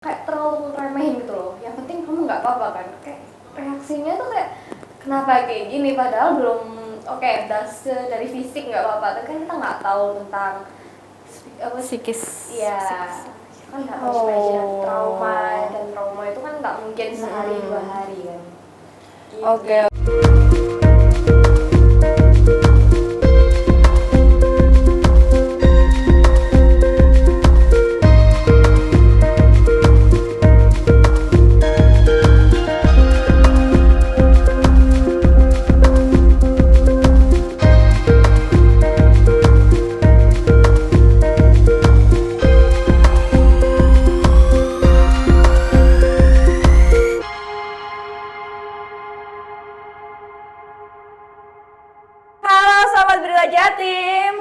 kayak terlalu remehin gitu loh. Yang penting kamu nggak apa-apa kan. Kayak reaksinya tuh kayak kenapa kayak gini padahal belum dari fisik nggak apa-apa. Tapi kan kita nggak tahu tentang psikis. Iya. Kan nggak tahu aja trauma dan trauma itu kan nggak mungkin sehari 2 hari kan. Gitu. Oke.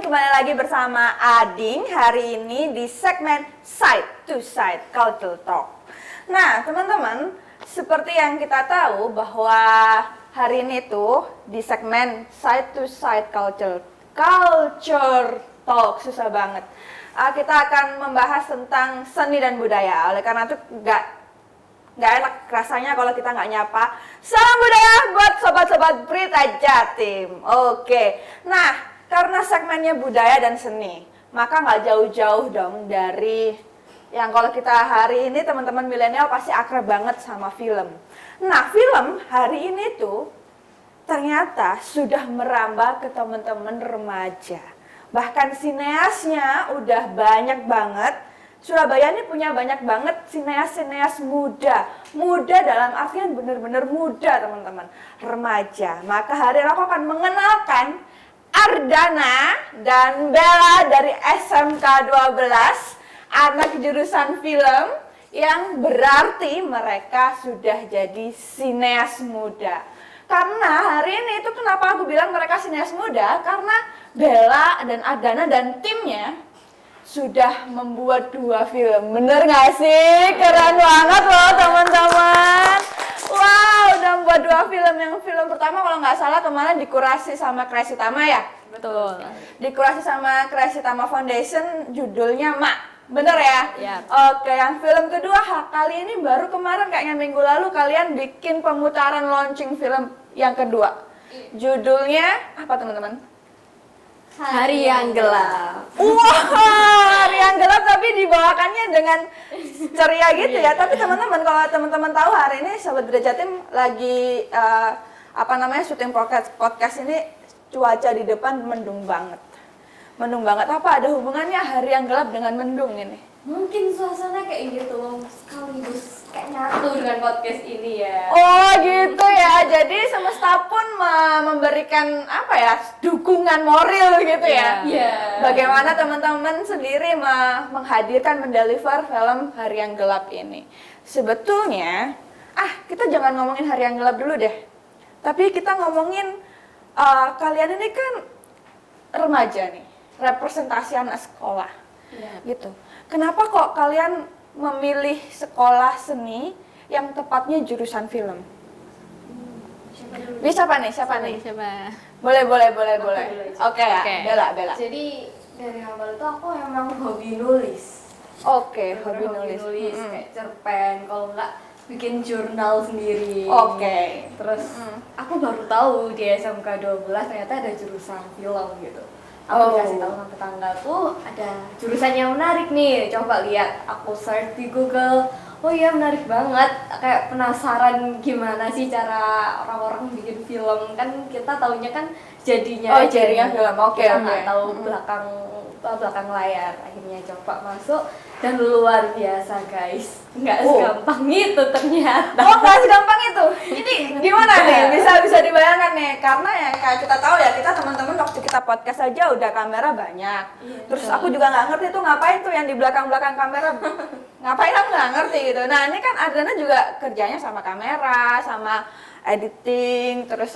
Kembali lagi bersama Ading hari ini di segmen Side to Side Culture Talk. Nah teman-teman, seperti yang kita tahu bahwa hari ini tuh di segmen Side to Side Culture Talk, susah banget. Kita akan membahas tentang seni dan budaya. Oleh karena itu nggak enak rasanya kalau kita nggak nyapa. Salam budaya buat sobat-sobat Berita Jatim. Oke, nah karena segmennya budaya dan seni, maka nggak jauh-jauh dong dari yang kalau kita hari ini teman-teman milenial pasti akrab banget sama film. Nah film hari ini tuh ternyata sudah merambah ke teman-teman remaja. Bahkan sineasnya udah banyak banget. Surabaya ini punya banyak banget sineas-sineas muda. Muda dalam artian benar-benar muda teman-teman. Remaja. Maka hari ini aku akan mengenalkan Ardana dan Bella dari SMK 12, anak jurusan film, yang berarti mereka sudah jadi sineas muda. Karena hari ini itu kenapa aku bilang mereka sineas muda, karena Bella dan Ardana dan timnya sudah membuat 2 film. Bener gak sih? Keren banget loh teman-teman. Wow, udah membuat 2 film. Yang film pertama kalau nggak salah kemarin dikurasi sama Kreasi Tama ya? Betul. Dikurasi sama Kreasi Tama Foundation, judulnya Mak. Bener ya? Ya. Oke, yang film kedua kali ini baru kemarin kayaknya minggu lalu kalian bikin pemutaran launching film yang kedua. Judulnya apa teman-teman? Hari yang gelap. Wah, hari yang gelap tapi dibawakannya dengan ceria gitu ya. Tapi teman-teman, kalau teman-teman tahu hari ini Sobat Berita Jatim lagi syuting podcast ini, cuaca di depan mendung banget. Mendung banget. Apa ada hubungannya hari yang gelap dengan mendung ini? Mungkin suasana kayak gitu sekaligus kayak nyatu dengan podcast ini ya. Oh gitu ya, jadi semesta pun memberikan dukungan moral gitu ya. Iya. Bagaimana teman-teman sendiri menghadirkan, mendeliver film Hari yang Gelap ini. Sebetulnya, kita jangan ngomongin Hari yang Gelap dulu deh. Tapi kita ngomongin, kalian ini kan remaja nih, representasi anak sekolah gitu. Kenapa kok kalian memilih sekolah seni yang tepatnya jurusan film? Siapa nih? Boleh. Oke ya, Bella. Jadi dari awal itu aku emang hobi nulis. Oke, hobi nulis. Kayak cerpen, kalau enggak bikin jurnal sendiri. Oke. Terus aku baru tahu di SMK 12 ternyata ada jurusan film gitu. Aku dikasih tahu sama tetanggaku ada jurusan yang menarik nih, coba lihat. Aku search di Google, oh iya menarik banget, kayak penasaran gimana sih cara orang-orang bikin film. Kan kita taunya kan jadinya film, oke. nggak tahu belakang layar. Akhirnya coba masuk dan luar biasa guys, nggak segampang itu ternyata. Oh nggak segampang itu. Ini gimana nih? Bisa dibayangkan nih, karena ya kayak kita tahu ya, kita teman-teman waktu kita podcast aja udah kamera banyak. Iya, Terus aku juga nggak ngerti tuh ngapain tuh yang di belakang kamera. Ngapain aku nggak ngerti gitu. Nah ini kan Adriana juga kerjanya sama kamera, sama editing, terus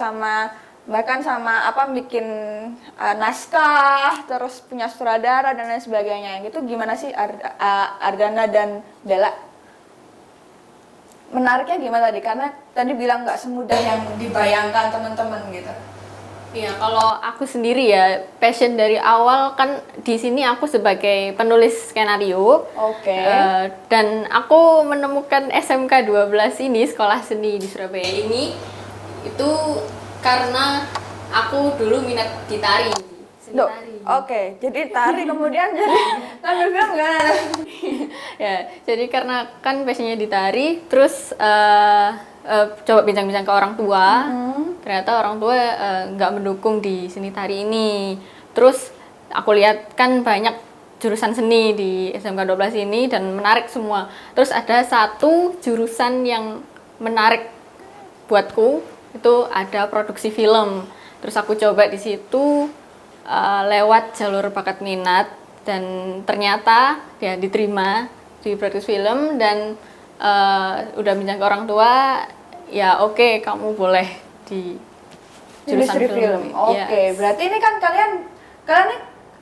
bahkan sama bikin naskah, terus punya sutradara dan lain sebagainya. Gitu gimana sih Ardana dan Bella? Menariknya gimana tadi? Karena tadi bilang nggak semudah yang dibayangkan teman-teman gitu. Iya, kalau aku sendiri ya, passion dari awal kan di sini aku sebagai penulis skenario. Oke. Dan aku menemukan SMK 12 ini, sekolah seni di Surabaya ini, itu karena aku dulu minat di tari, seni Duh, tari. oke, jadi tari kemudian jadi ngambil film gimana? Ya, jadi karena kan passionnya di tari, terus coba bincang-bincang ke orang tua, ternyata orang tua nggak mendukung di seni tari ini. Terus aku lihat kan banyak jurusan seni di SMK 12 ini dan menarik semua. Terus ada satu jurusan yang menarik buatku, itu ada produksi film. Terus aku coba di situ lewat jalur bakat minat dan ternyata ya diterima di produksi film dan udah bincang ke orang tua, ya oke, kamu boleh di jurusan Industri film. Oke, Yes. berarti ini kan kalian ini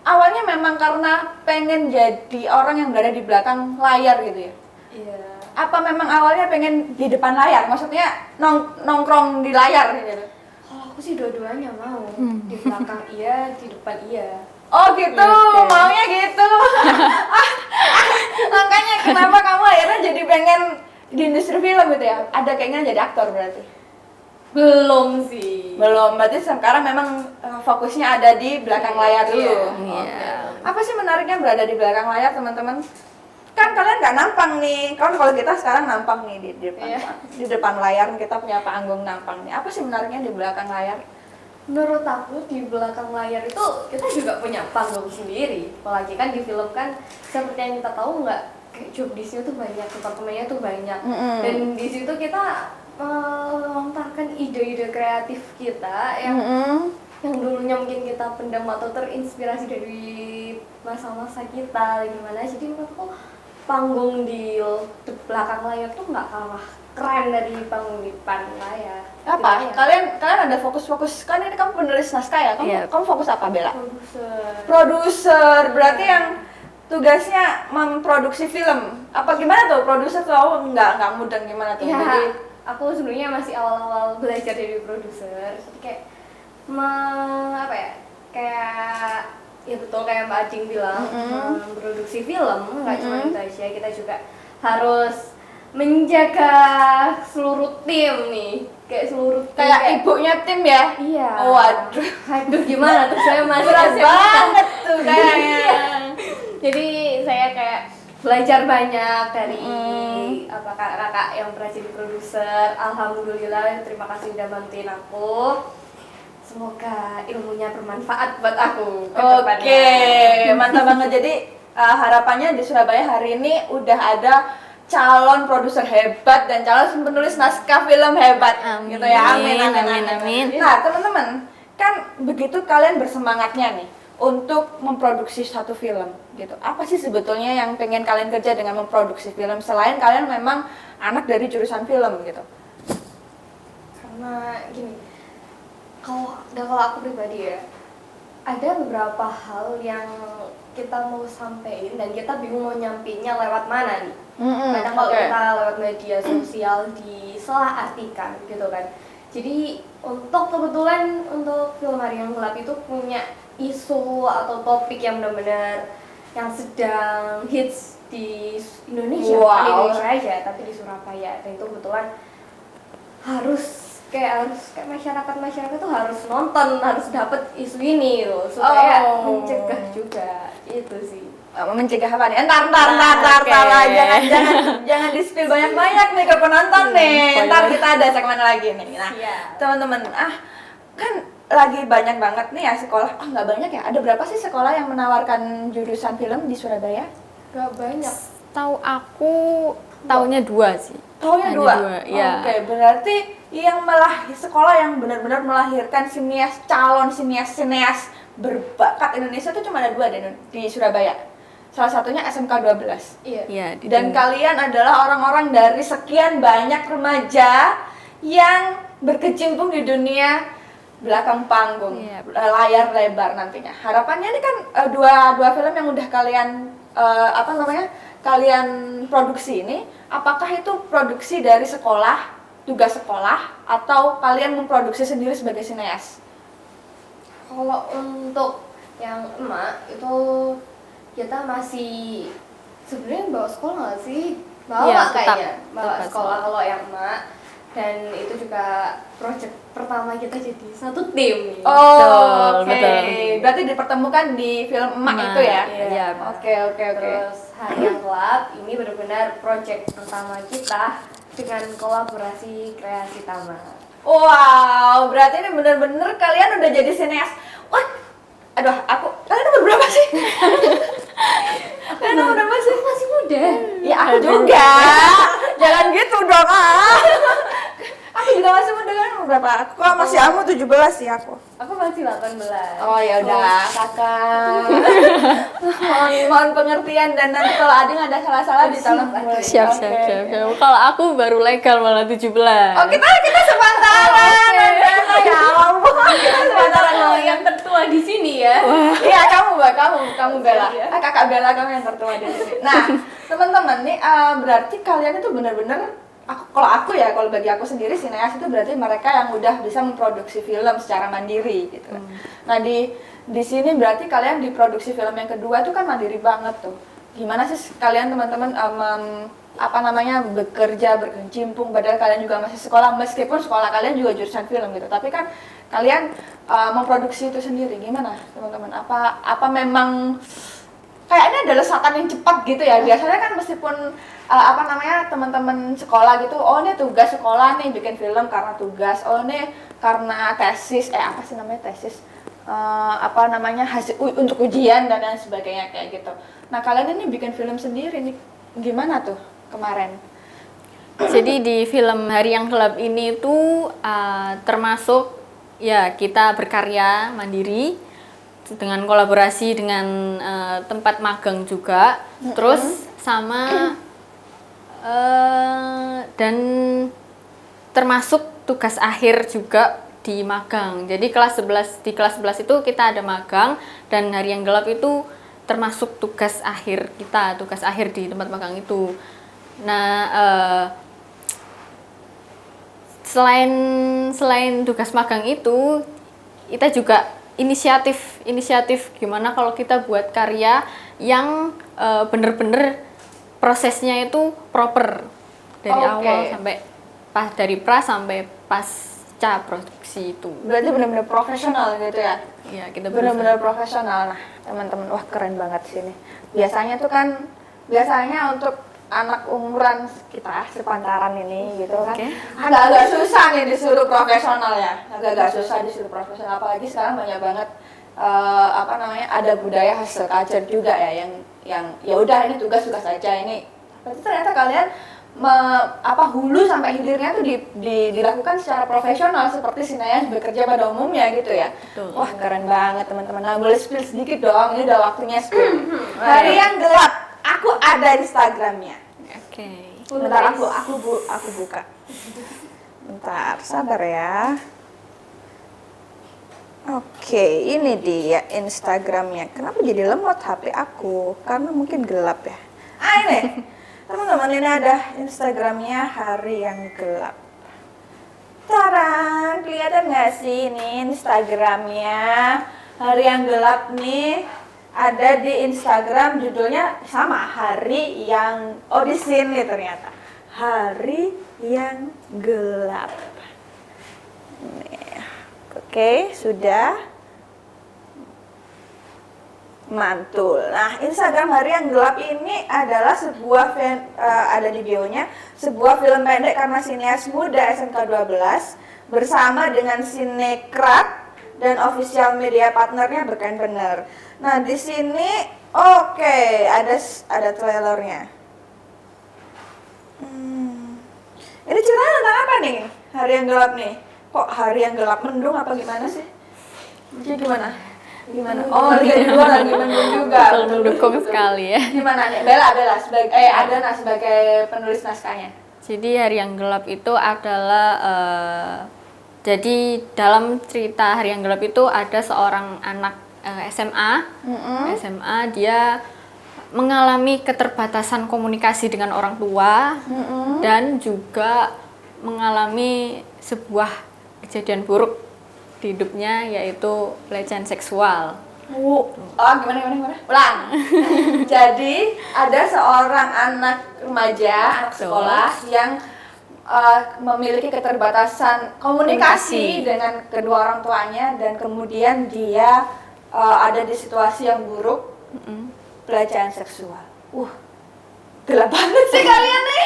awalnya memang karena pengen jadi orang yang berada di belakang layar gitu ya? Iya. Apa memang awalnya pengen di depan layar? Maksudnya nongkrong di layar gitu? Kalau aku sih dua-duanya mau. Di belakang iya, di depan iya. Oh gitu, Oke. maunya gitu. Makanya kenapa kamu akhirnya jadi pengen di industri film gitu ya? Ada keinginan jadi aktor berarti? Belum sih. Belum, berarti sekarang memang fokusnya ada di belakang layar dulu. Iya. Apa sih menariknya berada di belakang layar, teman-teman? Kan kalian nggak nampang nih, kan kalau kita sekarang nampang nih di depan, Iya. di depan layar kita punya panggung nampang nih. Apa sih menariknya di belakang layar? Menurut aku di belakang layar itu kita juga punya panggung sendiri. Apalagi kan di film kan seperti yang kita tahu nggak, kayak job desk-nya tuh banyak, departemennya tuh banyak. Dan di situ kita melontarkan ide-ide kreatif kita yang dulunya mungkin kita pendam atau terinspirasi dari masa-masa kita gimana. Jadi menurutku panggung di belakang layar tuh nggak kalah keren dari panggung di depan layar. Apa? Gitu ya. Kalian ada fokus-fokus, kan ini kamu penulis naskah ya? Kamu, Iya. kamu fokus apa, Bella? Produser. Produser, berarti yang tugasnya memproduksi film. Apa gimana tuh? Produser tuh aku nggak mudeng gimana tuh? Ya, Jadi, aku sebenarnya masih awal-awal belajar jadi produser. Jadi kayak apa ya? Kayak ya betul kayak Mbak Ading bilang, memproduksi film nggak cuma itu aja, kita juga harus menjaga seluruh tim nih, kayak seluruh tim kayak ibunya tim ya? Iya. Waduh. Aduh, gimana tuh, saya masih Berat SMA. banget tuh kayaknya. Jadi saya kayak belajar banyak dari apa kakak-kakak yang pernah jadi produser. Alhamdulillah, terima kasih udah bantuin aku. Semoga ilmunya bermanfaat buat aku ke depannya. Oke, mantap banget. Jadi harapannya di Surabaya hari ini udah ada calon produser hebat dan calon penulis naskah film hebat. Amin. Gitu ya. Amin, amin, Amin, amin. amin. Nah, teman-teman, kan begitu kalian bersemangatnya nih untuk memproduksi satu film gitu. Apa sih sebetulnya yang pengen kalian kerja dengan memproduksi film selain kalian memang anak dari jurusan film gitu? Karena gini, kalau aku pribadi ya, ada beberapa hal yang kita mau sampein dan kita bingung mau nyampeinnya lewat mana nih. Kadang kalau oke. kita lewat media sosial disalahartikan gitu kan. Jadi kebetulan untuk film Hari yang Gelap itu punya isu atau topik yang benar-benar yang sedang hits di Indonesia, bukan di Wow. Indonesia aja, tapi di Surabaya. Dan itu kebetulan harus kayak masyarakat tuh harus nonton, harus dapat isu ini loh, supaya Oh. mencegah juga itu sih. Mencegah apa nih? Entar Oke. lah, jangan di-spill banyak-banyak nih ke penonton nih. Entar kita ada segmen lagi nih. Nah, Siap. teman-teman, kan lagi banyak banget nih ya sekolah. Nggak banyak ya? Ada berapa sih sekolah yang menawarkan jurusan film di Surabaya? Gak banyak. Tahu aku tahunnya 2 sih. Tahunnya Hanya 2? iya. Oke, berarti yang sekolah yang benar-benar melahirkan calon sineas berbakat Indonesia itu cuma ada 2 di Surabaya. Salah satunya SMK 12. Iya. Iya, Dan kalian adalah orang-orang dari sekian banyak remaja yang berkecimpung di dunia belakang panggung, Iya. layar lebar nantinya. Harapannya ini kan dua film yang udah kalian kalian produksi ini, apakah itu produksi dari sekolah, tugas sekolah, atau kalian memproduksi sendiri sebagai sineas? Kalau untuk yang emak itu kita masih sebenarnya bawa sekolah nggak sih? Bawa Iya, kayaknya, bawa tetap sekolah kalau yang emak. Dan itu juga project pertama kita jadi satu tim. Oh, oke. betul. Berarti dipertemukan di film Emak Emak, itu ya? iya. Oke. Terus Hari yang Gelap ini benar-benar project pertama kita dengan kolaborasi kreasi Tama. Wow, berarti ini bener-bener kalian udah jadi sineas. Wah, aduh, kalian umur berapa sih? Kalian umur berapa sih? Aku masih muda. Ya aku juga. Jangan gitu dong, ah. Aku juga masih muda kan, umur berapa? Aku kok masih 17 sih aku. Aku masih 18. Oh ya udah, kakak. mohon pengertian dan nanti kalau Ading ada salah-salah ditolong. Siap. Kalau aku baru legal malah 17. Oh kita sepantaran. Ya ampun, kita sepantaran. Kalau yang tertua di sini ya. Iya kamu Bella. Kakak Bella kamu yang tertua di sini. Nah teman-teman nih berarti kalian itu benar-benar kalau bagi aku sendiri sineas itu berarti mereka yang udah bisa memproduksi film secara mandiri gitu. Nah di sini berarti kalian di produksi film yang kedua itu kan mandiri banget tuh. Gimana sih kalian teman-teman bekerja berkecimpung padahal kalian juga masih sekolah meskipun sekolah kalian juga jurusan film gitu. Tapi kan kalian memproduksi itu sendiri gimana teman-teman? Apa memang kayaknya ada lesatan yang cepat gitu ya. Biasanya kan meskipun teman-teman sekolah gitu, oh ini tugas sekolah nih bikin film karena tugas, oh ini karena tesis, tesis, hasil untuk ujian dan lain sebagainya kayak gitu. Nah kalian ini bikin film sendiri nih, gimana tuh kemarin? Jadi di film Hari yang Gelap ini tuh termasuk ya kita berkarya mandiri dengan kolaborasi dengan tempat magang juga, terus sama dan termasuk tugas akhir juga di magang. Jadi di kelas 11 itu kita ada magang dan Hari yang Gelap itu termasuk tugas akhir kita, tugas akhir di tempat magang itu. Nah, selain tugas magang itu, kita juga inisiatif gimana kalau kita buat karya yang bener-bener prosesnya itu proper dari awal sampai dari pra sampai pasca produksi itu. Berarti benar-benar profesional gitu ya? Iya, kita benar-benar profesional. Nah, teman-teman, wah keren banget sini. Biasanya untuk anak umuran kita sepantaran ini gitu kan, agak-agak susah nih disuruh profesional ya, agak-agak susah disuruh profesional. Apalagi sekarang banyak banget ada budaya hustle culture juga ya, yang ya udah ini tugas aja ini. Berarti ternyata kalian hulu sampai hilirnya tuh dilakukan secara profesional seperti sineas bekerja pada umumnya gitu ya. Betul. Wah keren banget teman-teman. Nah boleh spill sedikit dong, ini udah waktunya spill. Hari yang Gelap, aku ada Instagramnya. Oke. Bentar aku buka. Bentar, sabar ya. Oke, ini dia Instagramnya. Kenapa jadi lemot HP aku? Karena mungkin gelap ya. Ini, teman-teman ini ada Instagramnya Hari yang Gelap. Tarang, kelihatan nggak sih ini Instagramnya Hari yang Gelap nih? Ada di Instagram judulnya sama Hari yang di sini ternyata Hari yang Gelap. Nih. Oke, sudah mantul. Nah, Instagram Hari yang Gelap ini adalah sebuah ada di bio-nya, sebuah film pendek karena sineas muda SMK 12 bersama dengan Sinekrat dan official media partnernya Berkain Bener. Nah, di sini ada trailernya. Ini ceritanya tentang apa nih? Hari yang Gelap nih. Kok hari yang gelap mendung apa gimana sih? Jadi gimana? Oh, lagi mendung juga. Betul, mendukung sekali ya. Gimana nih? Bella sebagai Adana sebagai penulis naskahnya. Jadi Hari yang Gelap itu adalah jadi dalam cerita Hari yang Gelap itu ada seorang anak SMA. SMA dia mengalami keterbatasan komunikasi dengan orang tua dan juga mengalami sebuah kejadian buruk di hidupnya, yaitu pelecehan seksual. Gimana? Ulang. Jadi ada seorang anak remaja, anak sekolah yang memiliki keterbatasan komunikasi dengan kedua orang tuanya dan kemudian dia ada di situasi yang buruk, pelecehan seksual. Gelap banget sih kalian nih.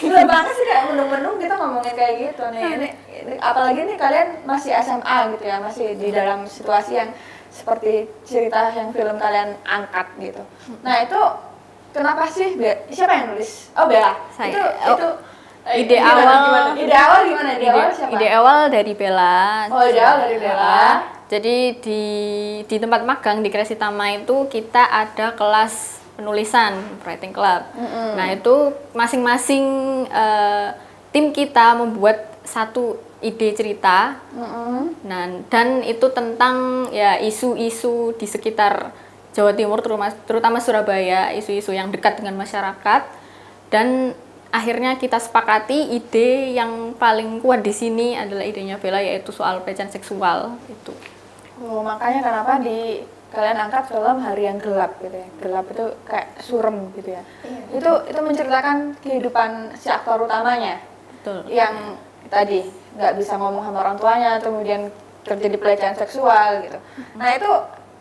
Gelap banget sih, kayak mendung-mendung kita ngomongin kayak gitu nih. Ini apalagi nih kalian masih SMA gitu ya, masih di dalam situasi yang seperti cerita yang film kalian angkat gitu. Nah itu kenapa sih? Siapa yang nulis? Oh Bella. Saya. Itu Ide gimana? Ide awal gimana? Ide awal siapa? Ide awal dari Bella. Oh, ide awal dari Bella. Jadi di tempat magang di Kreasi Tama itu kita ada kelas penulisan, writing club. Nah itu masing-masing tim kita membuat satu ide cerita. Nah, dan itu tentang ya isu-isu di sekitar Jawa Timur, terutama Surabaya, isu-isu yang dekat dengan masyarakat. Dan akhirnya kita sepakati ide yang paling kuat di sini adalah idenya Bella, yaitu soal pelecehan seksual itu. Makanya kenapa kalian angkat film Hari yang Gelap gitu ya. Gelap itu kayak surem gitu ya. Itu menceritakan kehidupan si aktor utamanya. Betul. Yang tadi nggak bisa ngomong sama orang tuanya, kemudian terjadi pelecehan seksual gitu. Nah itu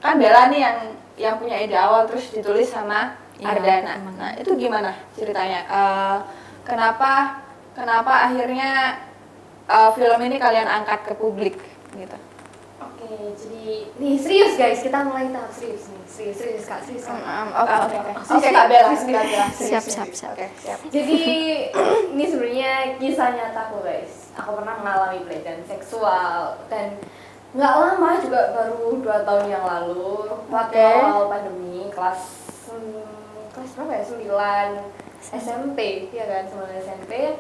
kan Bella nih yang punya ide awal, terus ditulis sama Ardana. Nah itu gimana ceritanya? Kenapa akhirnya film ini kalian angkat ke publik gitu? Oke, jadi nih serius guys, kita mulai tahap serius nih, serius kak. Oke Kak Bella, Siap. Oke, siap. Jadi ini sebenarnya kisah nyataku guys. Aku pernah mengalami pelecehan seksual dan nggak lama juga, baru 2 tahun yang lalu waktu awal pandemi kelas berapa ya, 9 SMP ya kan, 9 SMP.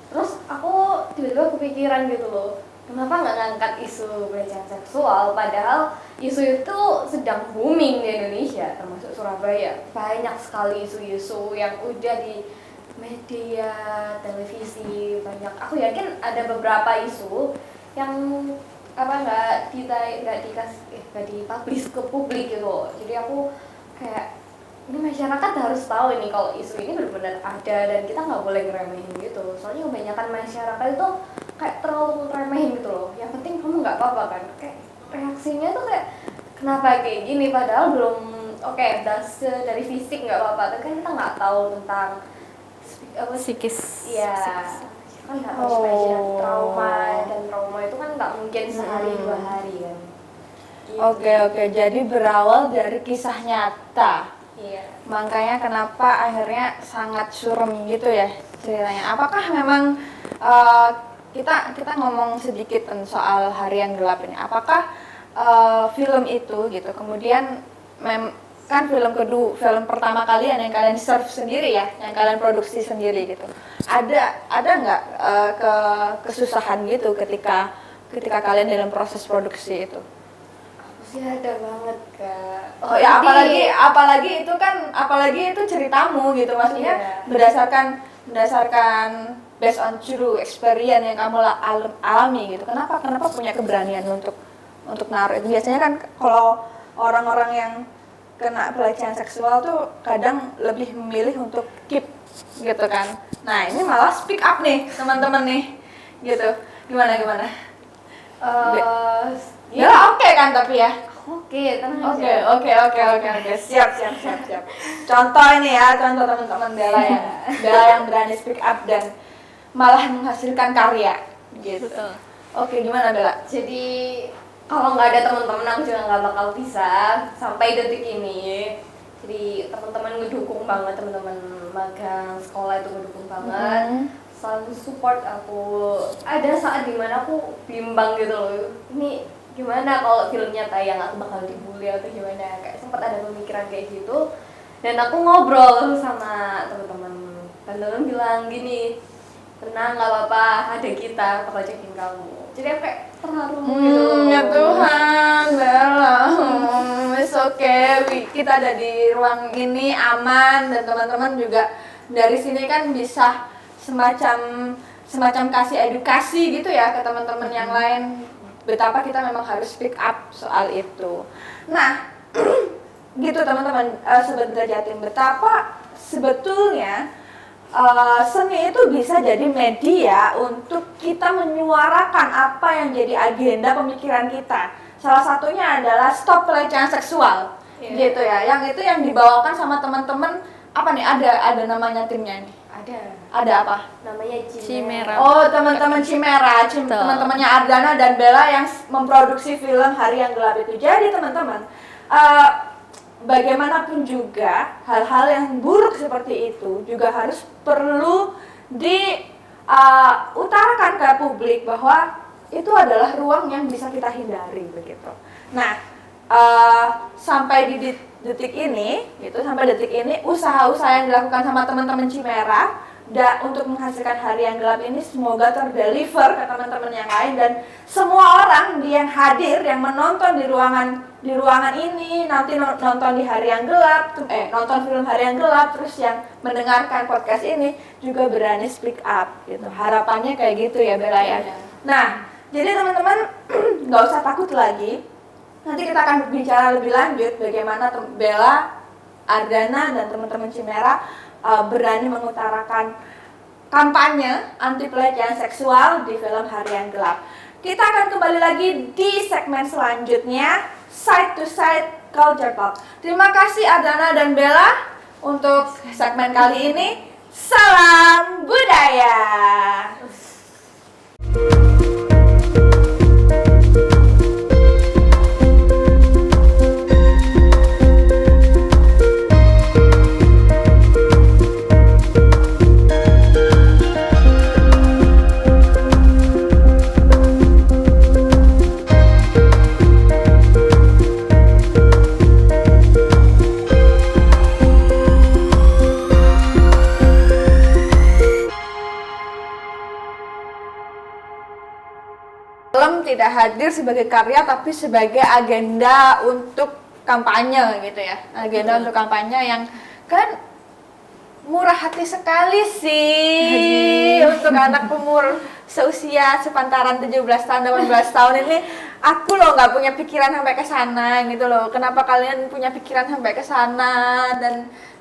Terus aku tiba-tiba kepikiran gitu loh, kenapa nggak ngangkat isu pelecehan seksual, padahal isu itu sedang booming di Indonesia, termasuk Surabaya. Banyak sekali isu-isu yang udah di media, televisi, banyak. Aku yakin ada beberapa isu yang nggak dipublish ke publik gitu. Jadi aku kayak, ini masyarakat harus tahu ini kalau isu ini benar-benar ada dan kita nggak boleh ngeremehin gitu. Soalnya kebanyakan masyarakat itu kayak terlalu ngeremehin gitu loh. Yang penting kamu nggak apa-apa kan. Kayak reaksinya tuh kayak, kenapa kayak gini, padahal belum dari fisik nggak apa-apa. Tapi kan kita nggak tahu tentang Psikis. Iya, kan nggak tahu trauma, dan trauma itu kan nggak mungkin sehari 2 hari kan. Gitu. Oke, jadi berawal dari kisah nyata. Iya. Makanya kenapa akhirnya sangat suram gitu ya ceritanya. Apakah memang kita ngomong sedikit soal Hari yang Gelap ini. Apakah film itu gitu, kemudian kan film pertama kalian yang kalian serve sendiri ya, yang kalian produksi sendiri gitu. Ada nggak kesusahan gitu ketika kalian dalam proses produksi itu? Sih ada banget kak. Oh ya, apalagi itu ceritamu gitu, maksudnya berdasarkan based on true experience yang kamu alami gitu. Kenapa punya keberanian untuk naruh itu? Biasanya kan kalau orang-orang yang kena pelecehan seksual tuh kadang lebih memilih untuk keep gitu kan. Nah ini malah speak up nih teman-teman nih gitu. Gimana? Ya oke kan tapi ya. Oke, tenang aja. Oke. Siap. Contoh ini ya, contoh teman-teman Bella yang berani speak up dan malah menghasilkan karya gitu. Betul. Oke, gimana Bella? Jadi kalau nggak ada teman-teman aku juga nggak bakal bisa sampai detik ini. Jadi teman-teman ngedukung banget, teman-teman magang sekolah itu ngedukung banget. Selalu support aku. Ada saat dimana aku bimbang gitu loh. Ini gimana kalau filmnya tayang, aku bakal dibully atau gimana? Kayak sempat ada pemikiran kayak gitu. Dan aku ngobrol sama teman-teman. Teman-teman bilang gini, tenang, nggak apa-apa, ada kita bakal jagain kamu. Jadi aku kayak terharu gitu. Ya Tuhan, Bella, it's okay. Kita ada di ruang ini aman, dan teman-teman juga dari sini kan bisa semacam kasih edukasi gitu ya ke teman-teman yang lain betapa kita memang harus speak up soal itu. Nah, gitu teman-teman, Sobat Mitra Jatim, betapa sebetulnya seni itu bisa jadi media untuk kita menyuarakan apa yang jadi agenda pemikiran kita. Salah satunya adalah stop pelecehan seksual, gitu ya. Yang itu yang dibawakan sama teman-teman apa nih? Ada namanya timnya nih. Ada apa? Namanya Chimera. Oh, teman-teman Chimera, teman-temannya Ardana dan Bella yang memproduksi film Hari yang Gelap itu. Jadi teman-teman, bagaimanapun juga hal-hal yang buruk seperti itu juga harus perlu diutarakan ke publik bahwa itu adalah ruang yang bisa kita hindari begitu. Nah, sampai di detik ini, usaha-usaha yang dilakukan sama teman-teman Chimera untuk menghasilkan Hari yang Gelap ini semoga terdeliver ke teman-teman yang lain, dan semua orang yang hadir, yang menonton di ruangan ini, nanti nonton di Hari yang Gelap, nonton film Hari yang Gelap, terus yang mendengarkan podcast ini juga berani speak up gitu. Harapannya kayak gitu ya Bella ya. Nah, jadi teman-teman nggak usah takut lagi. Nanti kita akan bicara lebih lanjut bagaimana Bella, Ardana, dan teman-teman Chimera berani mengutarakan kampanye anti pelecehan seksual di film Hari yang Gelap. Kita akan kembali lagi di segmen selanjutnya, Side to Side Culture Talk. Terima kasih Ardana dan Bella untuk segmen kali ini. Salam budaya. Film tidak hadir sebagai karya tapi sebagai agenda untuk kampanye gitu ya. Agenda untuk kampanye yang kan murah hati sekali sih untuk anak umur seusia sepantaran 17 tahun 18 tahun ini. Aku loh nggak punya pikiran sampai ke sana gitu loh. Kenapa kalian punya pikiran sampai ke sana, dan